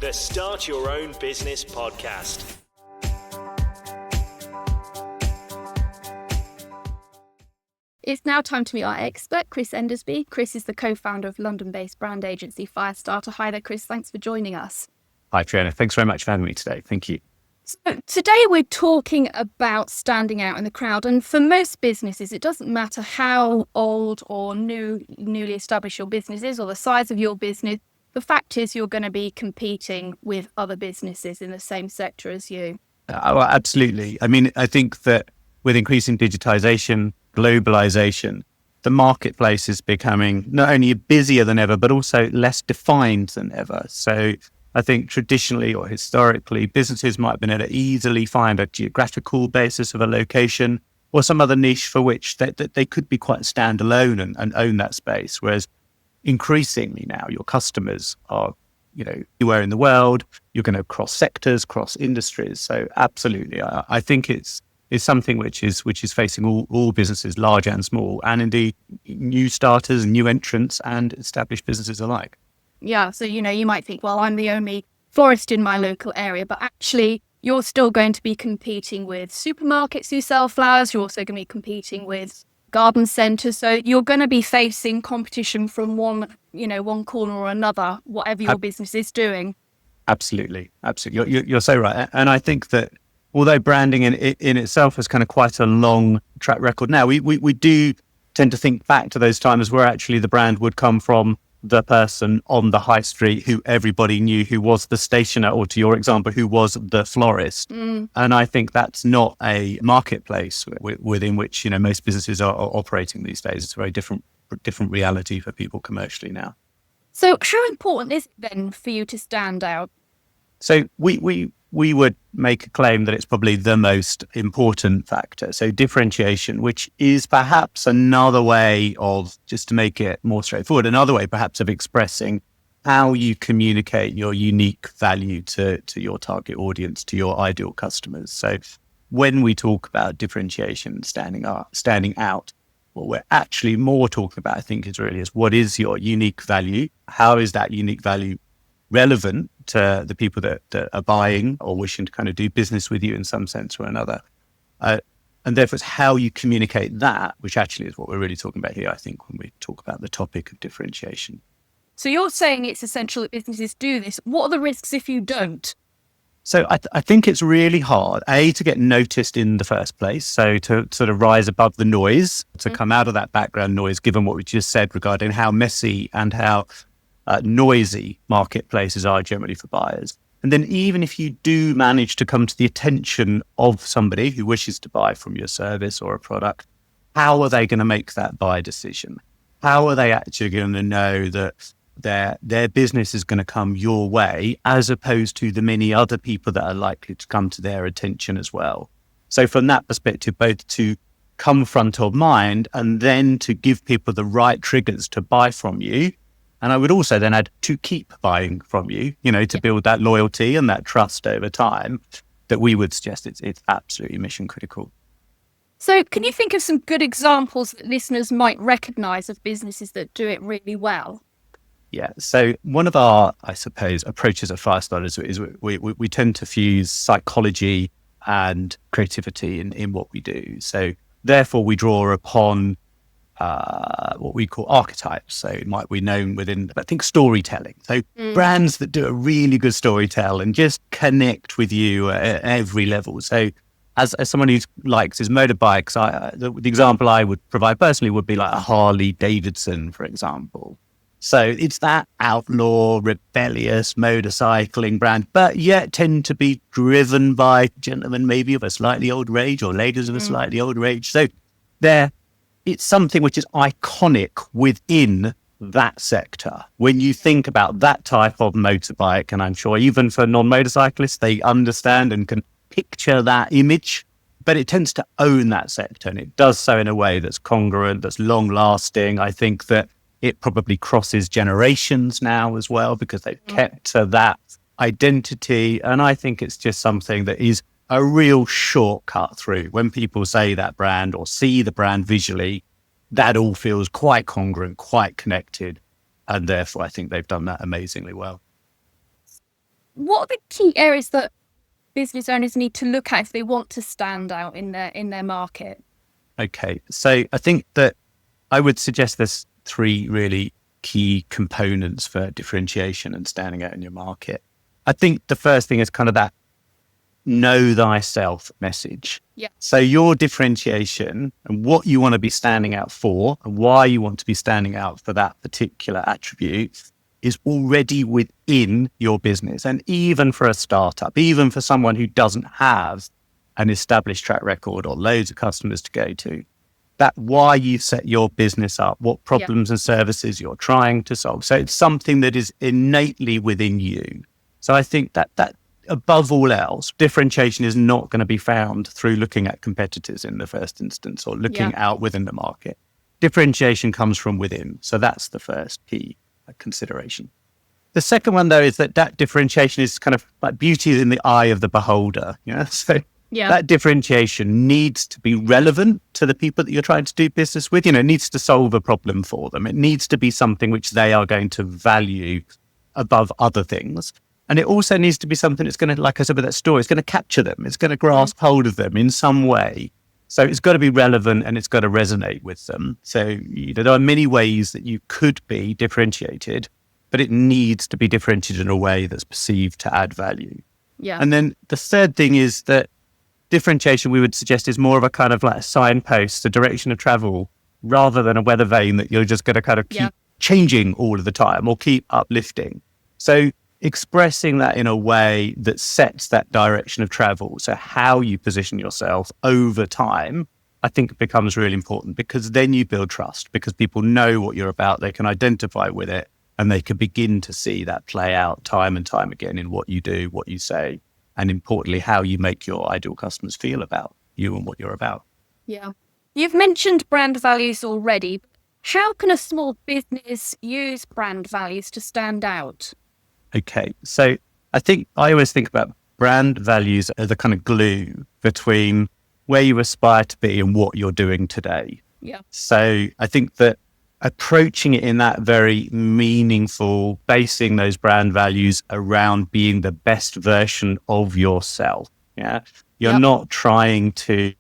the Start Your Own Business podcast. It's now time to meet our expert, Chris Endersbe. Chris is the co-founder of London-based brand agency Firestarter. Hi there, Chris. Thanks for joining us. Hi, Fiona. Thanks very much for having me today. Thank you. So today we're talking about standing out in the crowd. And for most businesses, it doesn't matter how old or newly established your business is or the size of your business. The fact is you're going to be competing with other businesses in the same sector as you. Well, absolutely. I mean, I think that with increasing digitization, globalization, the marketplace is becoming not only busier than ever, but also less defined than ever. So I think traditionally or historically, businesses might have been able to easily find a geographical basis of a location or some other niche for which they could be quite standalone and own that space. Whereas increasingly now, your customers are, anywhere in the world. You're going to cross sectors, cross industries. So absolutely, I think it's something which is facing all businesses, large and small, and indeed new starters and new entrants and established businesses alike. Yeah, so, you might think, well, I'm the only florist in my local area, but actually you're still going to be competing with supermarkets who sell flowers. You're also going to be competing with garden centres. So you're going to be facing competition from one corner or another, whatever your business is doing. Absolutely. You're so right. And I think that although branding in itself has kind of quite a long track record now, we do tend to think back to those times where actually the brand would come from the person on the high street who everybody knew, who was the stationer, or to your example, who was the florist. And I think that's not a marketplace within which, most businesses are operating these days. It's a very different reality for people commercially now. So how important is it then for you to stand out? So we would make a claim that it's probably the most important factor. So differentiation, which is perhaps another way of, just to make it more straightforward, another way perhaps of expressing how you communicate your unique value to your target audience, to your ideal customers. So when we talk about differentiation, standing out, what we're actually more talking about, I think, is what is your unique value? How is that unique value relevant to the people that are buying or wishing to kind of do business with you in some sense or another? And therefore, it's how you communicate that, which actually is what we're really talking about here, I think, when we talk about the topic of differentiation. So you're saying it's essential that businesses do this. What are the risks if you don't? So I think it's really hard, to get noticed in the first place. So to sort of rise above the noise, to come out of that background noise, given what we just said regarding how messy and how noisy marketplaces are generally for buyers. And then even if you do manage to come to the attention of somebody who wishes to buy from your service or a product, how are they going to make that buy decision? How are they actually going to know that their business is going to come your way as opposed to the many other people that are likely to come to their attention as well? So from that perspective, both to come front of mind and then to give people the right triggers to buy from you. And I would also then add to keep buying from you, to build that loyalty and that trust over time, that we would suggest it's absolutely mission critical. So can you think of some good examples that listeners might recognise of businesses that do it really well? Yeah. So one of our, I suppose, approaches at Firestarter is we tend to fuse psychology and creativity in what we do. So therefore we draw upon what we call archetypes. So it might be known within, I think, storytelling. So brands that do a really good storytell and just connect with you at every level. So as someone who likes his motorbikes, the example I would provide personally would be like a Harley Davidson, for example. So it's that outlaw, rebellious motorcycling brand, but yet tend to be driven by gentlemen maybe of a slightly older age or ladies of a slightly older age. So it's something which is iconic within that sector. When you think about that type of motorbike, and I'm sure even for non-motorcyclists, they understand and can picture that image, but it tends to own that sector. And it does so in a way that's congruent, that's long lasting. I think that it probably crosses generations now as well, because they've kept to that identity. And I think it's just something that is a real shortcut through. When people say that brand or see the brand visually, that all feels quite congruent, quite connected. And therefore, I think they've done that amazingly well. what are the key areas that business owners need to look at if they want to stand out in their market? Okay, so I think that I would suggest there's three really key components for differentiation and standing out in your market. I think the first thing is kind of that know thyself message. Yeah. So your differentiation and what you want to be standing out for and why you want to be standing out for that particular attribute is already within your business. And even for a startup, even for someone who doesn't have an established track record or loads of customers to go to, that why you set your business up, what problems and services you're trying to solve. So it's something that is innately within you. So I think that above all else, differentiation is not going to be found through looking at competitors in the first instance or looking out within the market. Differentiation comes from within. So that's the first key consideration. The second one, though, is that differentiation is kind of like beauty is in the eye of the beholder. So that differentiation needs to be relevant to the people that you're trying to do business with. It needs to solve a problem for them. It needs to be something which they are going to value above other things. And it also needs to be something that's going to, like I said with that story, it's going to capture them. It's going to grasp hold of them in some way. So it's got to be relevant and it's got to resonate with them. So there are many ways that you could be differentiated, but it needs to be differentiated in a way that's perceived to add value. Yeah. And then the third thing is that differentiation, we would suggest, is more of a kind of like a signpost, a direction of travel, rather than a weather vane that you're just going to kind of keep changing all of the time or keep uplifting. So expressing that in a way that sets that direction of travel. So how you position yourself over time, I think becomes really important, because then you build trust, because people know what you're about, they can identify with it, and they can begin to see that play out time and time again in what you do, what you say, and importantly, how you make your ideal customers feel about you and what you're about. Yeah. You've mentioned brand values already. How can a small business use brand values to stand out? Okay, so I think I always think about brand values as the kind of glue between where you aspire to be and what you're doing today. Yeah. So I think that approaching it in that very meaningful, basing those brand values around being the best version of yourself. Yeah. You're not trying to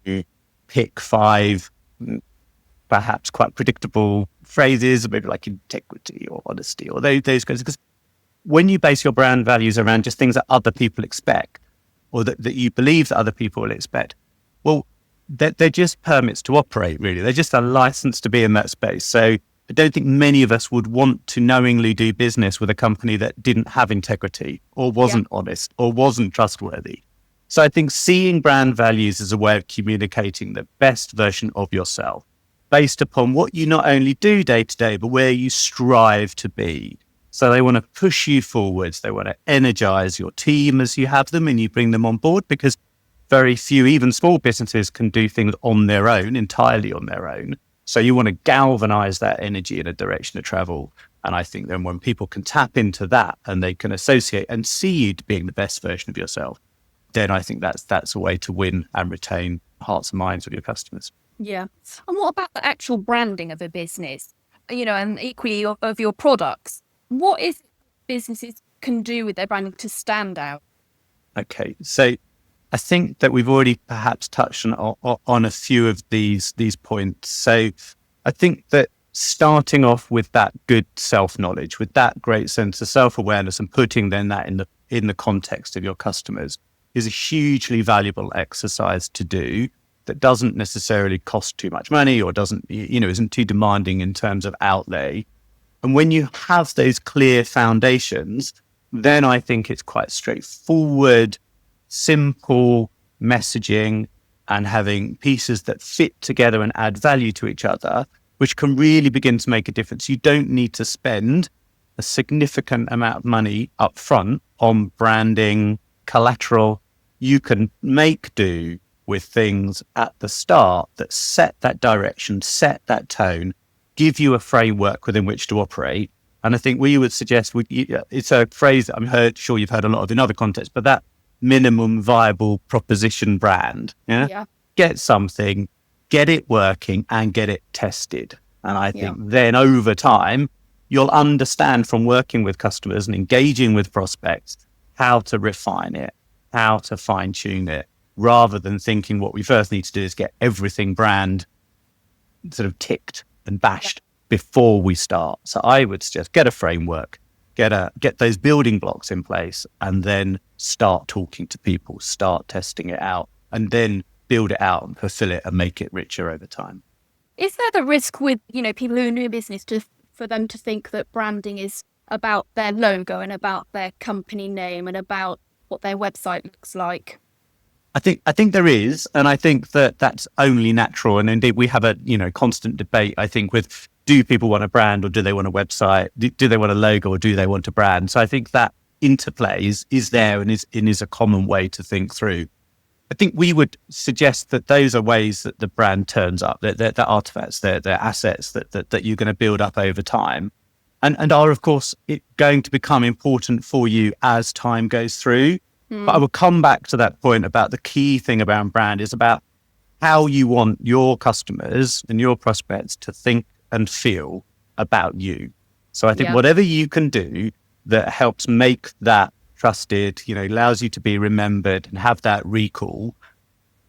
pick 5 perhaps quite predictable phrases, maybe like integrity or honesty or those kinds, because when you base your brand values around just things that other people expect or that you believe that other people will expect, well, they're just permits to operate, really. They're just a license to be in that space. So I don't think many of us would want to knowingly do business with a company that didn't have integrity or wasn't honest or wasn't trustworthy. So I think seeing brand values as a way of communicating the best version of yourself based upon what you not only do day to day, but where you strive to be. So they want to push you forwards. They want to energize your team as you have them and you bring them on board, because very few, even small businesses, can do things on their own, entirely on their own. So you want to galvanize that energy in a direction of travel. And I think then when people can tap into that and they can associate and see you being the best version of yourself, then I think that's a way to win and retain hearts and minds of your customers. Yeah. And what about the actual branding of a business, and equally of your products? What is it businesses can do with their branding to stand out? Okay, so I think that we've already perhaps touched on a few of these points. So I think that starting off with that good self-knowledge, with that great sense of self-awareness and putting then that in the context of your customers is a hugely valuable exercise to do that doesn't necessarily cost too much money or isn't too demanding in terms of outlay. And when you have those clear foundations, then I think it's quite straightforward, simple messaging and having pieces that fit together and add value to each other, which can really begin to make a difference. You don't need to spend a significant amount of money up front on branding, collateral. You can make do with things at the start that set that direction, set that tone, give you a framework within which to operate. And I think we would suggest, it's a phrase that I'm sure you've heard a lot of in other contexts, but that minimum viable proposition brand. Yeah. Get something, get it working and get it tested. And I think then over time, you'll understand from working with customers and engaging with prospects how to refine it, how to fine tune it, rather than thinking what we first need to do is get everything brand sort of ticked and bashed before we start. So I would suggest get a framework, get those building blocks in place, and then start talking to people, start testing it out, and then build it out and fulfill it and make it richer over time. Is there the risk with, people who are new business for them to think that branding is about their logo and about their company name and about what their website looks like? I think there is, and I think that that's only natural. And indeed, we have a constant debate, I think, with do people want a brand or do they want a website? Do they want a logo or do they want a brand? So I think that interplay is there and is a common way to think through. I think we would suggest that those are ways that the brand turns up, that they're artifacts, they're assets that you're going to build up over time, and are of course going to become important for you as time goes through. But I will come back to that point about the key thing about brand is about how you want your customers and your prospects to think and feel about you. So I think whatever you can do that helps make that trusted, allows you to be remembered and have that recall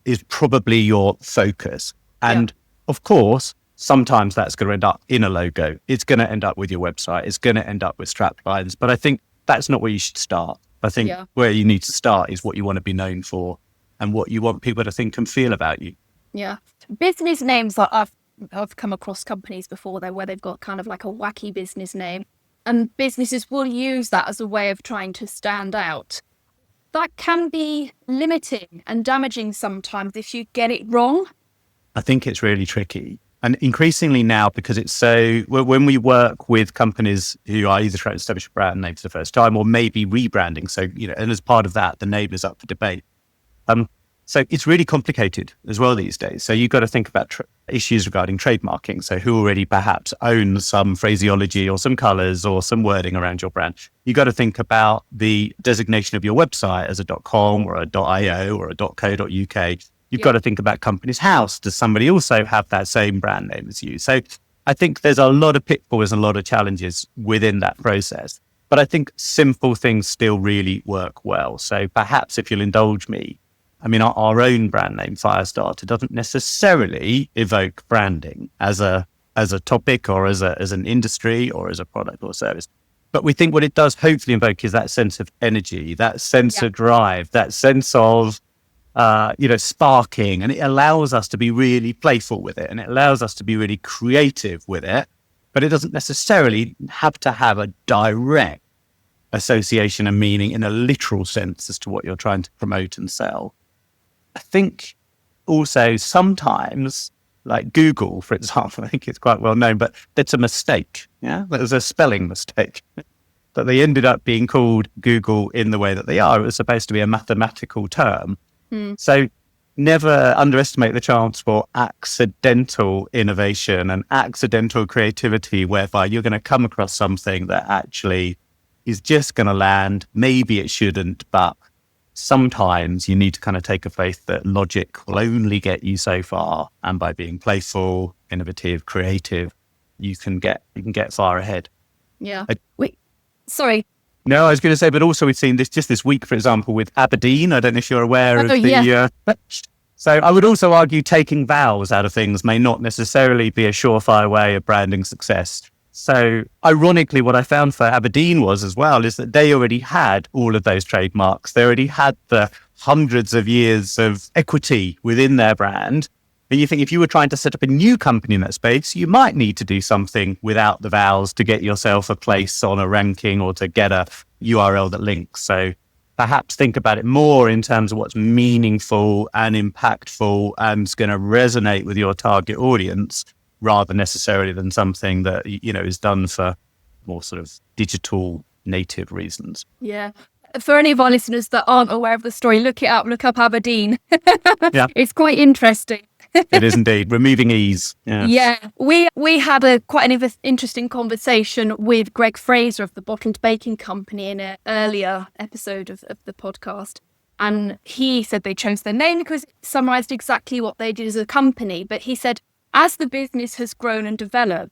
is probably your focus. And of course, sometimes that's going to end up in a logo. It's going to end up with your website. It's going to end up with strap lines. But I think that's not where you should start. I think where you need to start is what you want to be known for and what you want people to think and feel about you. Yeah. Business names, I've come across companies before where they've got kind of like a wacky business name, and businesses will use that as a way of trying to stand out. That can be limiting and damaging sometimes if you get it wrong. I think it's really tricky. And increasingly now, because it's so, when we work with companies who are either trying to establish a brand name for the first time or maybe rebranding, so, and as part of that, the name is up for debate. So it's really complicated as well these days. So you've got to think about issues regarding trademarking. So who already perhaps owns some phraseology or some colors or some wording around your brand. You've got to think about the designation of your website as a .com or a .io or a .co.uk. You've got to think about company's house. Does somebody also have that same brand name as you? So I think there's a lot of pitfalls and a lot of challenges within that process. But I think simple things still really work well. So perhaps if you'll indulge me, our own brand name, Firestarter, doesn't necessarily evoke branding as a topic or as an industry or as a product or service. But we think what it does hopefully invoke is that sense of energy, that sense of drive, that sense of sparking, and it allows us to be really playful with it, and it allows us to be really creative with it, but it doesn't necessarily have to have a direct association and meaning in a literal sense as to what you're trying to promote and sell. I think also sometimes, like Google, for example, I think it's quite well known, but it's a mistake. Yeah, there's a spelling mistake. That they ended up being called Google in the way that they are. It was supposed to be a mathematical term. So never underestimate the chance for accidental innovation and accidental creativity, whereby you're going to come across something that actually is just going to land. Maybe it shouldn't, but sometimes you need to kind of take a faith that logic will only get you so far. And by being playful, innovative, creative, you can get far ahead. Yeah. Wait, sorry. No, I was going to say, but also we've seen this week, for example, with Aberdeen. I don't know if you're aware of the... So I would also argue taking vowels out of things may not necessarily be a surefire way of branding success. So ironically, what I found for Aberdeen is that they already had all of those trademarks. They already had the hundreds of years of equity within their brand. And you think if you were trying to set up a new company in that space, you might need to do something without the vowels to get yourself a place on a ranking or to get a URL that links. So perhaps think about it more in terms of what's meaningful and impactful and is going to resonate with your target audience, rather necessarily than something that, is done for more sort of digital native reasons. Yeah. For any of our listeners that aren't aware of the story, look up Aberdeen. Yeah. It's quite interesting. It is indeed. Removing ease. Yeah. Yeah. We had quite an interesting conversation with Greg Fraser of the Bottled Baking Company in an earlier episode of the podcast. And he said they chose their name because it summarised exactly what they did as a company. But he said, as the business has grown and developed,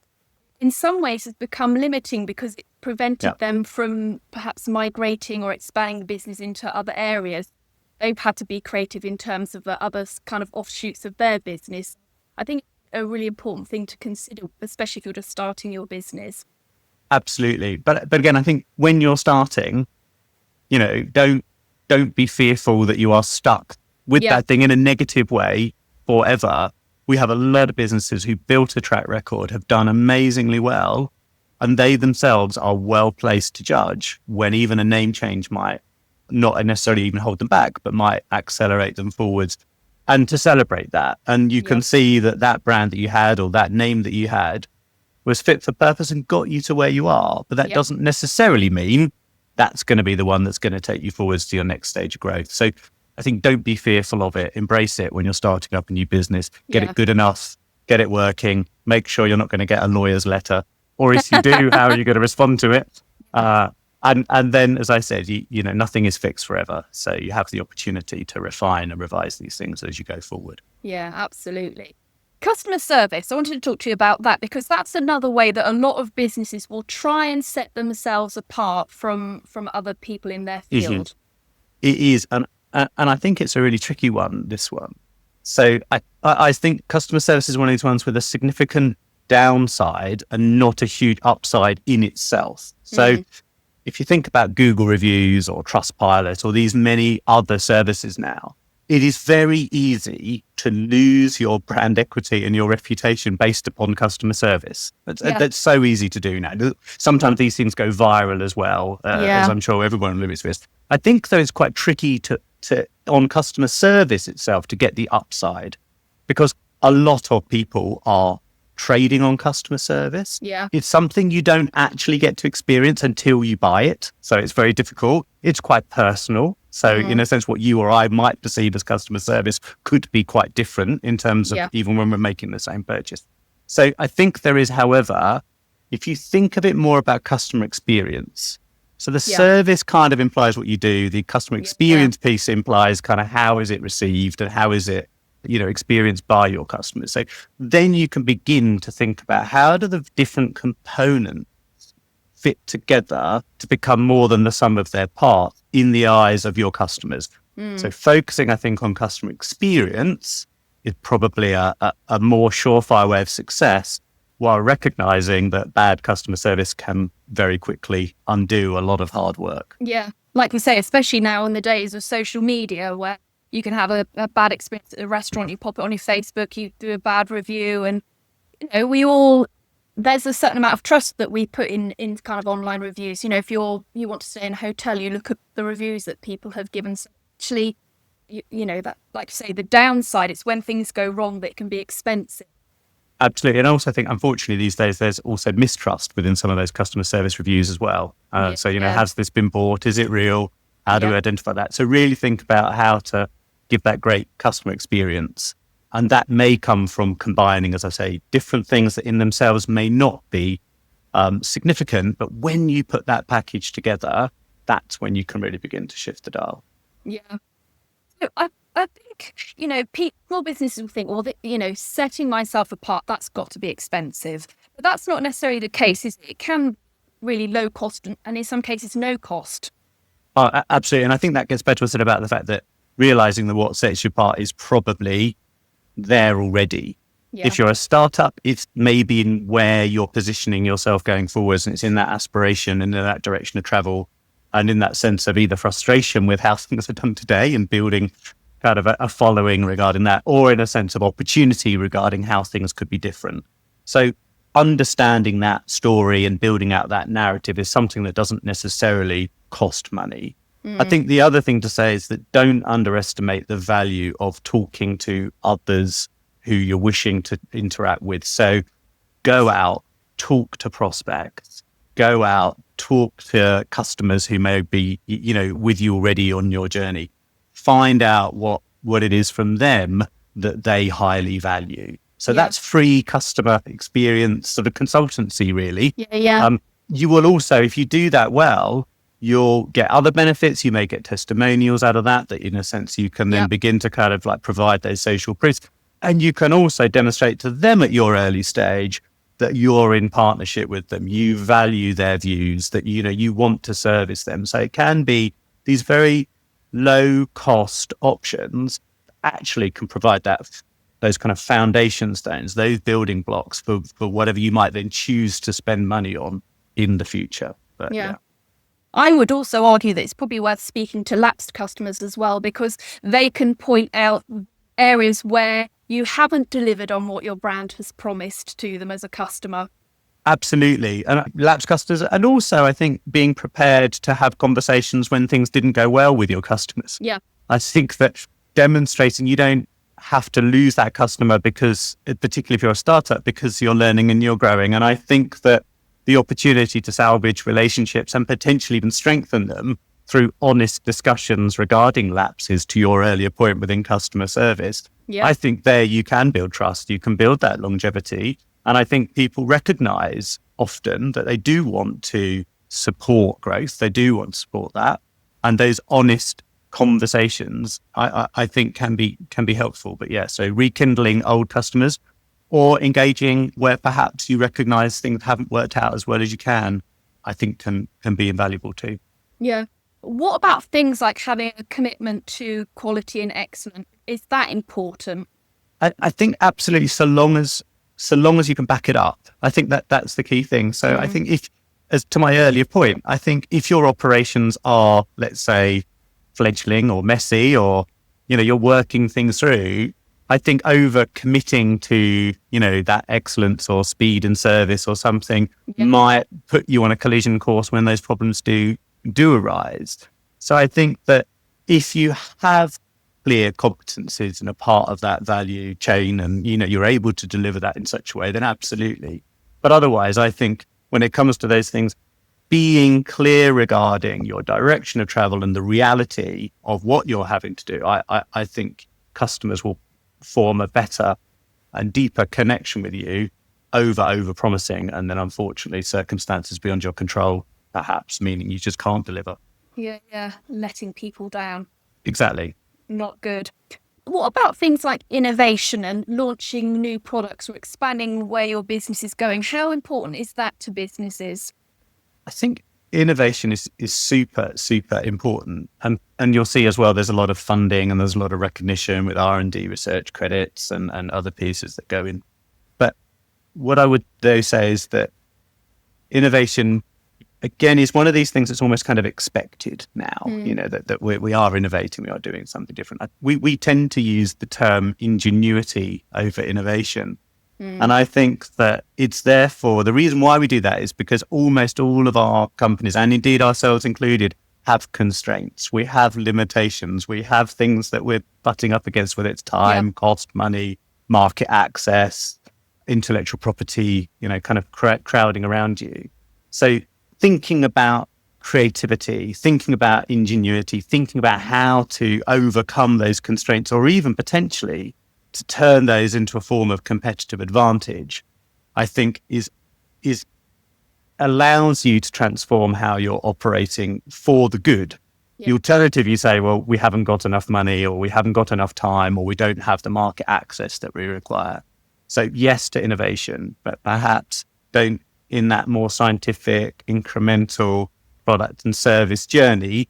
in some ways it's become limiting because prevented them from perhaps migrating or expanding the business into other areas. They've had to be creative in terms of the other kind of offshoots of their business. I think a really important thing to consider, especially if you're just starting your business. Absolutely. But again, I think when you're starting, don't be fearful that you are stuck with that thing in a negative way forever. We have a lot of businesses who built a track record, have done amazingly well, and they themselves are well placed to judge when even a name change might not necessarily even hold them back, but might accelerate them forwards, and to celebrate that. And you can see that brand that you had or that name that you had was fit for purpose and got you to where you are. But that doesn't necessarily mean that's going to be the one that's going to take you forwards to your next stage of growth. So I think don't be fearful of it. Embrace it when you're starting up a new business. Get it good enough, get it working, make sure you're not going to get a lawyer's letter. Or if you do, how are you going to respond to it? And then, as I said, nothing is fixed forever. So you have the opportunity to refine and revise these things as you go forward. Yeah, absolutely. Customer service. I wanted to talk to you about that because that's another way that a lot of businesses will try and set themselves apart from other people in their field. It is. And I think it's a really tricky one, this one. So I think customer service is one of these ones with a significant downside and not a huge upside in itself. So if you think about Google reviews or Trustpilot or these many other services now, it is very easy to lose your brand equity and your reputation based upon customer service. That's so easy to do now. Sometimes these things go viral as well, as I'm sure everyone limits this. I think, though, it's quite tricky to on customer service itself to get the upside, because a lot of people are trading on customer service. It's something you don't actually get to experience until you buy it. So it's very difficult. It's quite personal. So in a sense, what you or I might perceive as customer service could be quite different in terms of even when we're making the same purchase. So I think there is, however, if you think of it more about customer experience, so the service kind of implies what you do. The customer experience piece implies kind of how is it received and how is it experienced by your customers. So then you can begin to think about how do the different components fit together to become more than the sum of their parts in the eyes of your customers. So focusing, I think, on customer experience is probably a more surefire way of success, while recognizing that bad customer service can very quickly undo a lot of hard work. Yeah, like we say, especially now in the days of social media where you can have a bad experience at a restaurant, you pop it on your Facebook, you do a bad review, and there's a certain amount of trust that we put in kind of online reviews. If you want to stay in a hotel, you look at the reviews that people have given. So actually, that, like you say, the downside, it's when things go wrong that it can be expensive. Absolutely. And I also think, unfortunately, these days, there's also mistrust within some of those customer service reviews as well. Has this been bought? Is it real? How do we identify that? So really think about how to give that great customer experience. And that may come from combining, as I say, different things that in themselves may not be significant. But when you put that package together, that's when you can really begin to shift the dial. Yeah. So I think, small businesses will think, well, setting myself apart, that's got to be expensive. But that's not necessarily the case. It can really low cost and in some cases no cost. Absolutely. And I think that gets better said about the fact that realizing that what sets you apart is probably there already. If you're a startup, it's maybe in where you're positioning yourself going forwards, and it's in that aspiration and in that direction of travel, and in that sense of either frustration with how things are done today and building kind of a following regarding that, or in a sense of opportunity regarding how things could be different. So understanding that story and building out that narrative is something that doesn't necessarily cost money. I think the other thing to say is that don't underestimate the value of talking to others who you're wishing to interact with. So go out, talk to prospects, go out, talk to customers who may be, with you already on your journey. Find out what it is from them that they highly value. So that's free customer experience sort of consultancy, really. You will also, if you do that well, you'll get other benefits. You may get testimonials out of that in a sense you can then begin to kind of like provide those social proofs. And you can also demonstrate to them at your early stage that you're in partnership with them, you value their views, that, you want to service them. So it can be these very low cost options actually can provide those kind of foundation stones, those building blocks for whatever you might then choose to spend money on in the future. But yeah. I would also argue that it's probably worth speaking to lapsed customers as well, because they can point out areas where you haven't delivered on what your brand has promised to them as a customer. Absolutely. And lapsed customers, and also I think being prepared to have conversations when things didn't go well with your customers. Yeah. I think that demonstrating you don't have to lose that customer, because particularly if you're a startup, because you're learning and you're growing. And I think that the opportunity to salvage relationships and potentially even strengthen them through honest discussions regarding lapses, to your earlier point within customer service, I think there you can build trust, you can build that longevity. And I think people recognize often that they do want to support growth, they do want to support that. And those honest conversations, I think can be helpful. But yeah, so rekindling old customers, or engaging where perhaps you recognize things haven't worked out as well as you can, I think can be invaluable too. Yeah. What about things like having a commitment to quality and excellence? Is that important? I think absolutely, so long as you can back it up. I think that's the key thing. So I think as to my earlier point, I think if your operations are, let's say, fledgling or messy, or, you're working things through, I think over committing to, that excellence or speed and service or something might put you on a collision course when those problems do arise. So I think that if you have clear competencies and a part of that value chain, and, you're able to deliver that in such a way, then absolutely. But otherwise, I think when it comes to those things, being clear regarding your direction of travel and the reality of what you're having to do, I think customers will form a better and deeper connection with you over promising, and then unfortunately circumstances beyond your control, perhaps, meaning you just can't deliver. Yeah, letting people down. Exactly. Not good. What about things like innovation and launching new products or expanding where your business is going? How important is that to businesses? I think innovation is super, super important. And you'll see as well, there's a lot of funding and there's a lot of recognition with R&D research credits and other pieces that go in. But what I would though say is that innovation, again, is one of these things that's almost kind of expected now, that we are innovating, we are doing something different. We tend to use the term ingenuity over innovation. And I think that it's therefore, the reason why we do that is because almost all of our companies, and indeed ourselves included, have constraints. We have limitations. We have things that we're butting up against, whether it's time, cost, money, market access, intellectual property, kind of crowding around you. So thinking about creativity, thinking about ingenuity, thinking about how to overcome those constraints, or even potentially to turn those into a form of competitive advantage, I think is allows you to transform how you're operating for the good. The alternative, you say, well, we haven't got enough money, or we haven't got enough time, or we don't have the market access that we require. So yes to innovation, but perhaps don't, in that more scientific, incremental product and service journey,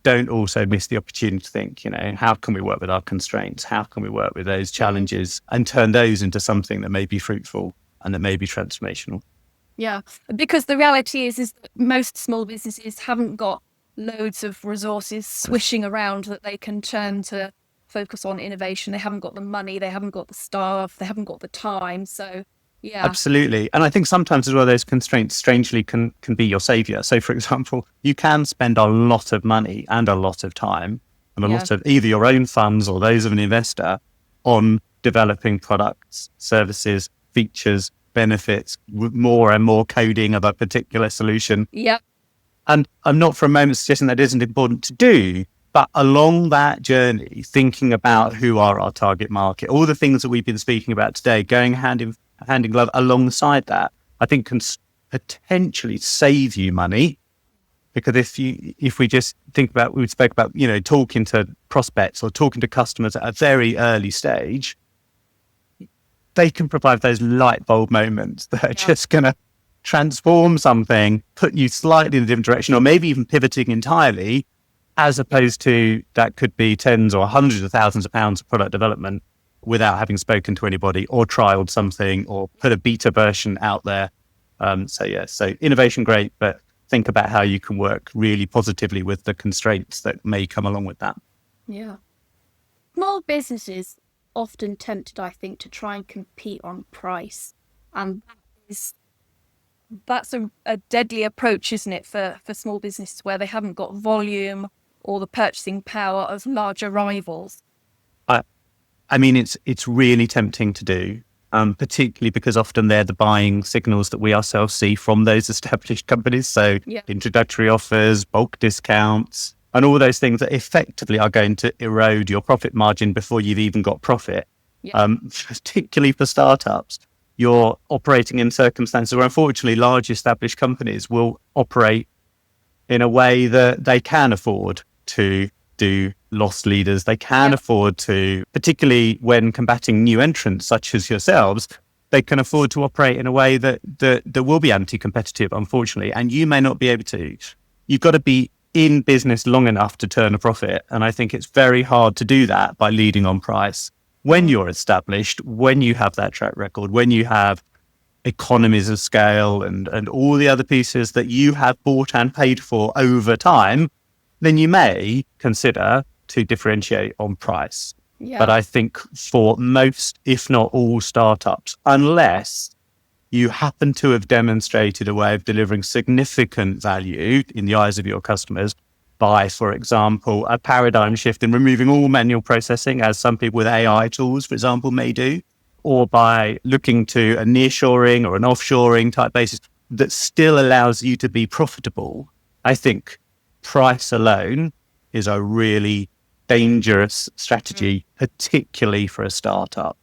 don't also miss the opportunity to think, how can we work with our constraints? How can we work with those challenges and turn those into something that may be fruitful and that may be transformational? Yeah, because the reality is that most small businesses haven't got loads of resources swishing around that they can turn to focus on innovation. They haven't got the money, they haven't got the staff, they haven't got the time. So yeah. Absolutely. And I think sometimes as well, those constraints strangely can be your savior. So for example, you can spend a lot of money and a lot of time and a lot of either your own funds or those of an investor on developing products, services, features, benefits, more and more coding of a particular solution. Yeah. And I'm not for a moment suggesting that isn't important to do, but along that journey, thinking about who are our target market, all the things that we've been speaking about today, going hand in glove alongside that, I think can potentially save you money. Because if we just think about, we spoke about, talking to prospects or talking to customers at a very early stage, they can provide those light bulb moments that are just going to transform something, put you slightly in a different direction, or maybe even pivoting entirely, as opposed to that could be tens or hundreds of thousands of pounds of product development without having spoken to anybody or trialed something or put a beta version out there. So innovation, great, but think about how you can work really positively with the constraints that may come along with that. Yeah. Small businesses often tempted, I think, to try and compete on price. And that's a deadly approach, isn't it, for small businesses where they haven't got volume or the purchasing power of larger rivals? I mean, it's really tempting to do, particularly because often they're the buying signals that we ourselves see from those established companies. So introductory offers, bulk discounts, and all those things that effectively are going to erode your profit margin before you've even got profit. Particularly for startups, you're operating in circumstances where unfortunately large established companies will operate in a way that they can afford to do loss leaders. They can afford to, particularly when combating new entrants such as yourselves, they can afford to operate in a way that will be anti-competitive, unfortunately, and you may not be able to. You've got to be in business long enough to turn a profit, and I think it's very hard to do that by leading on price. When you're established, when you have that track record, when you have economies of scale and all the other pieces that you have bought and paid for over time, then you may consider to differentiate on price. But I think for most, if not all startups, unless you happen to have demonstrated a way of delivering significant value in the eyes of your customers by, for example, a paradigm shift in removing all manual processing, as some people with AI tools, for example, may do, or by looking to a nearshoring or an offshoring type basis that still allows you to be profitable, I think price alone is a really dangerous strategy, particularly for a startup.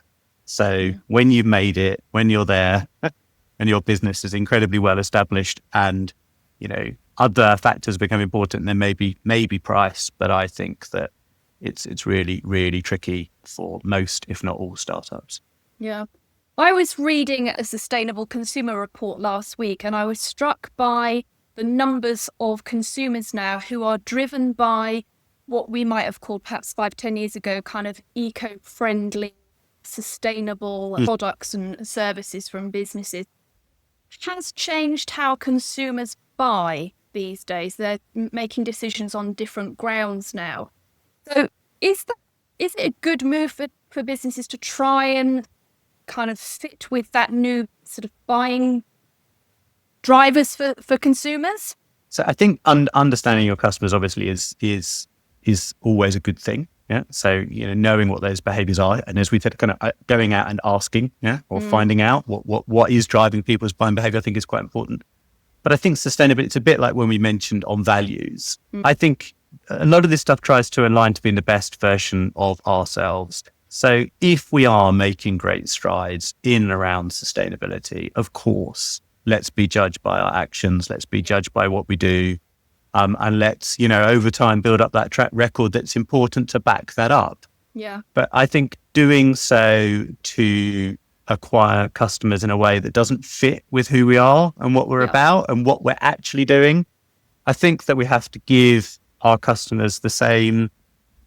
So when you've made it, when you're there and your business is incredibly well established and, other factors become important, then maybe price. But I think that it's really, really tricky for most, if not all, startups. Yeah. I was reading a sustainable consumer report last week, and I was struck by the numbers of consumers now who are driven by what we might have called perhaps 5-10 years ago kind of eco-friendly, sustainable products and services from businesses. Has changed how consumers buy these days. They're making decisions on different grounds now. So is it a good move for businesses to try and kind of fit with that new sort of buying drivers for consumers? So I think understanding your customers obviously is always a good thing. Yeah. So, knowing what those behaviors are, and as we said, kind of going out and asking, or finding out what is driving people's buying behavior, I think is quite important. But I think sustainability, it's a bit like when we mentioned on values. I think a lot of this stuff tries to align to being the best version of ourselves. So if we are making great strides in and around sustainability, of course, let's be judged by our actions. Let's be judged by what we do. And let's, over time, build up that track record that's important to back that up. Yeah. But I think doing so to acquire customers in a way that doesn't fit with who we are and what we're about and what we're actually doing, I think that we have to give our customers the same,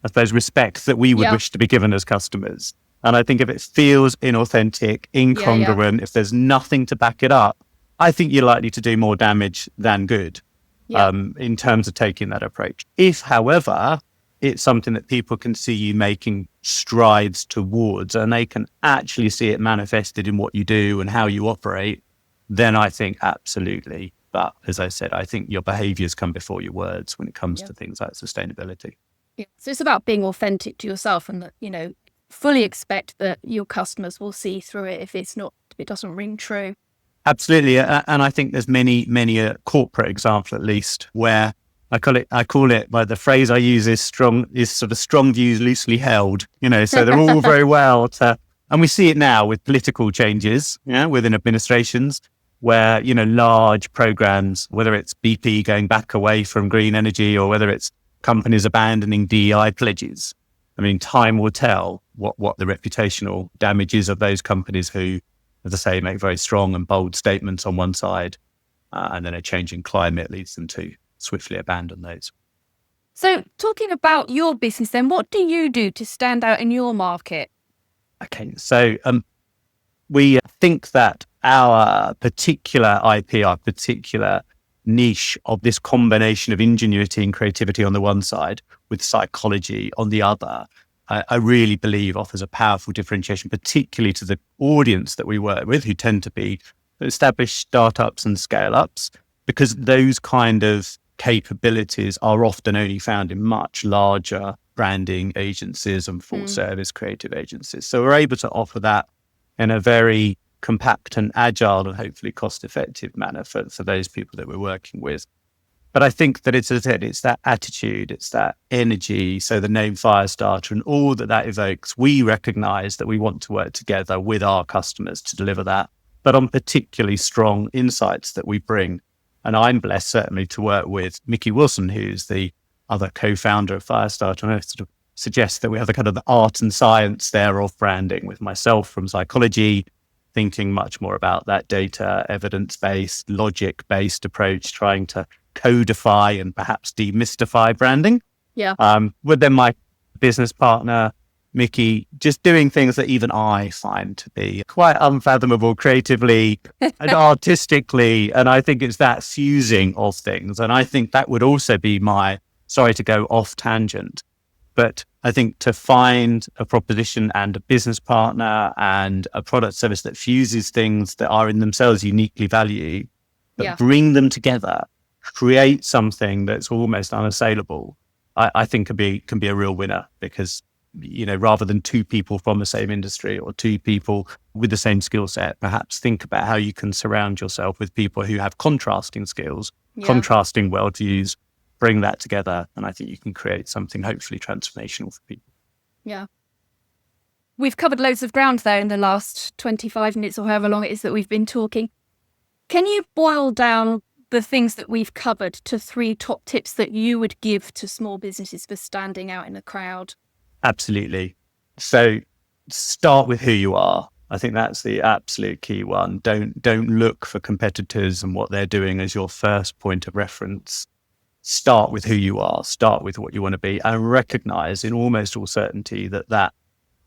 I suppose, respect that we would wish to be given as customers. And I think if it feels inauthentic, incongruent, if there's nothing to back it up, I think you're likely to do more damage than good. In terms of taking that approach. If, however, it's something that people can see you making strides towards and they can actually see it manifested in what you do and how you operate, then I think absolutely. But as I said, I think your behaviors come before your words when it comes to things like sustainability. Yeah. So it's about being authentic to yourself and that, fully expect that your customers will see through it if it doesn't ring true. Absolutely. And I think there's many a corporate example, at least, where I call it by the phrase I use is sort of strong views loosely held, so they're all very well and we see it now with political changes, within administrations where, large programs, whether it's BP going back away from green energy or whether it's companies abandoning DEI pledges. mean, time will tell what the reputational damage is of those companies who, as I say, make very strong and bold statements on one side, and then a changing climate leads them to swiftly abandon those. So talking about your business then, what do you do to stand out in your market? Okay, so we think that our particular IP, our particular niche of this combination of ingenuity and creativity on the one side with psychology on the other, I really believe offers a powerful differentiation, particularly to the audience that we work with, who tend to be established startups and scale-ups, because those kind of capabilities are often only found in much larger branding agencies and full service creative agencies. So we're able to offer that in a very compact and agile and hopefully cost-effective manner for those people that we're working with. But I think that it's that attitude, it's that energy. So the name Firestarter and all that evokes, we recognize that we want to work together with our customers to deliver that, but on particularly strong insights that we bring. And I'm blessed certainly to work with Mickey Wilson, who's the other co-founder of Firestarter. And I sort of suggest that we have the kind of the art and science there of branding, with myself from psychology, thinking much more about that data, evidence-based, logic-based approach, trying to codify and perhaps demystify branding. Yeah. With then my business partner, Mickey, just doing things that even I find to be quite unfathomable creatively and artistically. And I think it's that fusing of things. And I think that would also be sorry to go off tangent, but I think to find a proposition and a business partner and a product service that fuses things that are in themselves uniquely valued, but bring them together, create something that's almost unassailable, I think can be a real winner. Because, you know, rather than two people from the same industry or two people with the same skill set, perhaps think about how you can surround yourself with people who have contrasting skills, contrasting worldviews, bring that together. And I think you can create something hopefully transformational for people. Yeah. We've covered loads of ground there in the last 25 minutes or however long it is that we've been talking. Can you boil down the things that we've covered to 3 top tips that you would give to small businesses for standing out in the crowd? Absolutely. So start with who you are. I think that's the absolute key one. Don't look for competitors and what they're doing as your first point of reference. Start with who you are, start with what you want to be, and recognize in almost all certainty that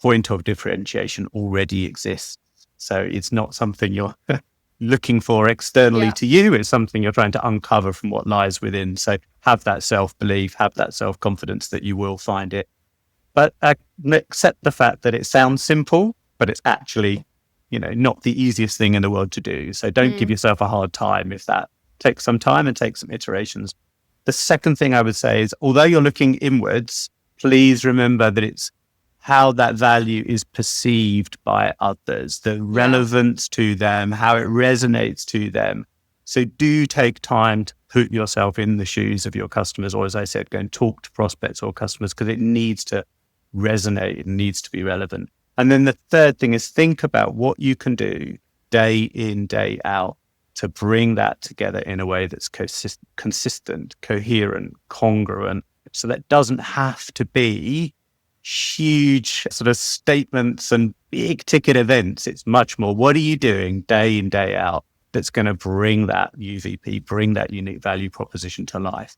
point of differentiation already exists. So it's not something you're looking for externally to you. It's something you're trying to uncover from what lies within. So have that self-belief, have that self-confidence that you will find it. But accept the fact that it sounds simple, but it's actually, you know, not the easiest thing in the world to do. So don't give yourself a hard time if that takes some time and takes some iterations. The second thing I would say is, although you're looking inwards, please remember that it's how that value is perceived by others, the relevance to them, how it resonates to them. So do take time to put yourself in the shoes of your customers, or as I said, go and talk to prospects or customers, because it needs to resonate, it needs to be relevant. And then the third thing is think about what you can do day in, day out to bring that together in a way that's consistent, coherent, congruent. So that doesn't have to be huge sort of statements and big ticket events. It's much more, what are you doing day in, day out that's going to bring that UVP, bring that unique value proposition to life?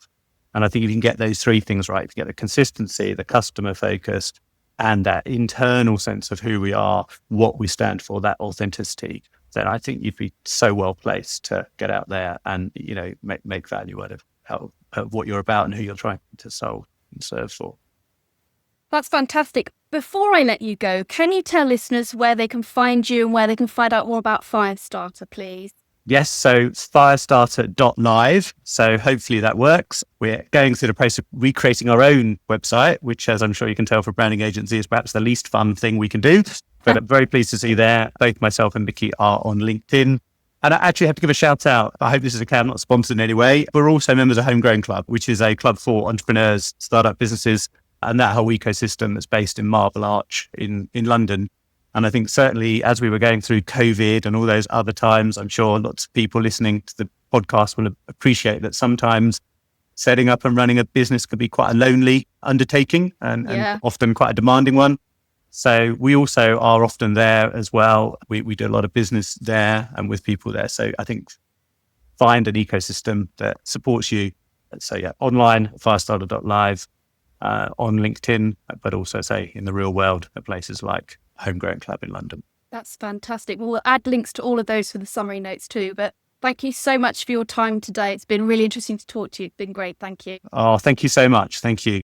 And I think if you can get those 3 things right, if you get the consistency, the customer focus, and that internal sense of who we are, what we stand for, that authenticity, then I think you'd be so well placed to get out there and, you know, make value out of what you're about and who you're trying to solve and serve for. That's fantastic. Before I let you go, can you tell listeners where they can find you and where they can find out more about Firestarter, please? Yes, so firestarter.live. So hopefully that works. We're going through the process of recreating our own website, which, as I'm sure you can tell for a branding agency, is perhaps the least fun thing we can do. But I'm very pleased to see there. Both myself and Mickey are on LinkedIn. And I actually have to give a shout out. I hope this is okay. I'm not sponsored in any way. We're also members of Homegrown Club, which is a club for entrepreneurs, startup businesses, and that whole ecosystem that's based in Marble Arch in London. And I think certainly as we were going through COVID and all those other times, I'm sure lots of people listening to the podcast will appreciate that sometimes setting up and running a business can be quite a lonely undertaking and often quite a demanding one. So we also are often there as well. We do a lot of business there and with people there. So I think find an ecosystem that supports you. So online, firestarter.live, on LinkedIn, but also say in the real world at places like Homegrown Club in London. That's fantastic. We'll add links to all of those for the summary notes too. But thank you so much for your time today. It's been really interesting to talk to you. It's been great. Thank you. Oh, thank you so much. Thank you.